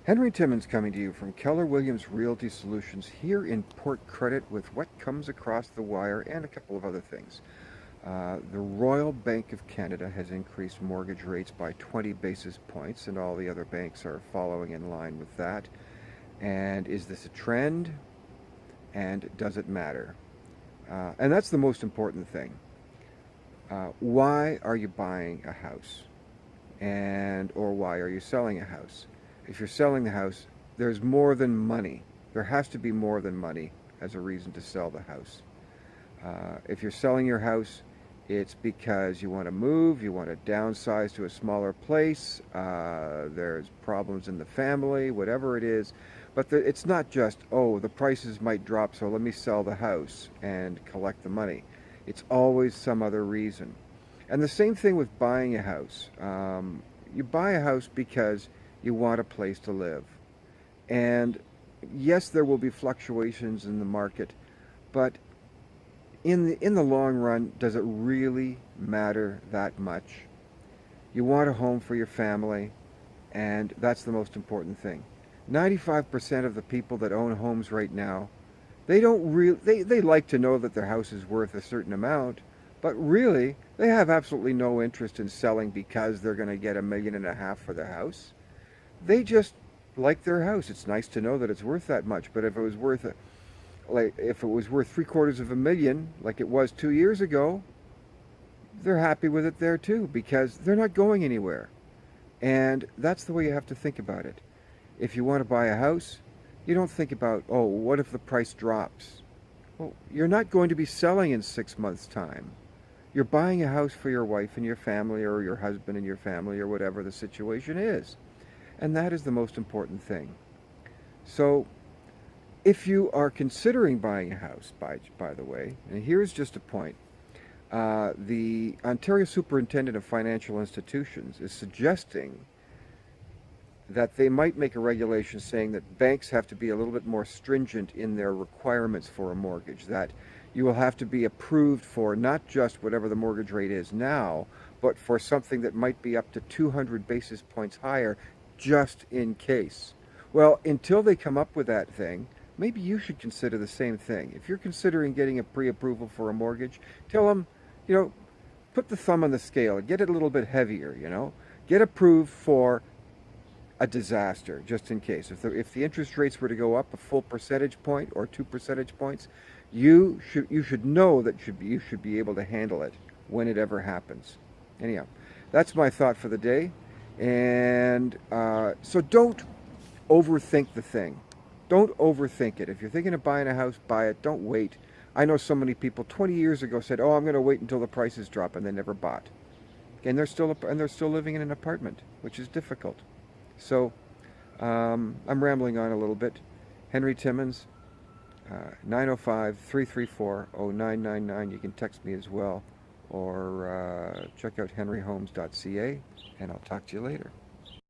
Henry Timmons coming to you from Keller Williams Realty Solutions here in Port Credit with what comes across the wire and a couple of other things. The Royal Bank of Canada has increased mortgage rates by 20 basis points, and all the other banks are following in line with that. And is this a trend? And does it matter? And that's the most important thing. Why are you buying a house? Or why are you selling a house? If you're selling the house, there's more than money. There has to be more than money as a reason to sell the house. If you're selling your house, it's because you want to move, you want to downsize to a smaller place, there's problems in the family, whatever it is. But it's not just, oh, the prices might drop, so let me sell the house and collect the money. It's always some other reason. And the same thing with buying a house. You buy a house because you want a place to live. And yes, there will be fluctuations in the market, but in the long run, does it really matter that much? You want a home for your family, and that's the most important thing. 95% of the people that own homes right now, they like to know that their house is worth a certain amount, but really they have absolutely no interest in selling because they're going to get $1.5 million for their house. They just like their house. It's nice to know that it's worth that much, but if it was worth $750,000, like it was 2 years ago, they're happy with it there too, because they're not going anywhere. And that's the way you have to think about it. If you want to buy a house, you don't think about, oh, what if the price drops? Well, you're not going to be selling in 6 months' time. You're buying a house for your wife and your family, or your husband and your family, or whatever the situation is. And that is the most important thing. So, if you are considering buying a house, by the way, and here's just a point. The Ontario Superintendent of Financial Institutions is suggesting that they might make a regulation saying that banks have to be a little bit more stringent in their requirements for a mortgage, that you will have to be approved for not just whatever the mortgage rate is now, but for something that might be up to 200 basis points higher, just in case. Well, until they come up with that thing, maybe you should consider the same thing. If you're considering getting a pre-approval for a mortgage, tell them, put the thumb on the scale and get it a little bit heavier, Get approved for a disaster, just in case. If the interest rates were to go up a full percentage point or 2 percentage points, you should know that you should be able to handle it when it ever happens. Anyhow, that's my thought for the day. And so don't overthink the thing. Don't overthink it. If you're thinking of buying a house, buy it. Don't wait. I know so many people 20 years ago said, "Oh, I'm going to wait until the prices drop," and they never bought. And they're still living in an apartment, which is difficult. So I'm rambling on a little bit. Henry Timmons, 905-334-0999. You can text me as well, or check out henryhomes.ca, and I'll talk to you later.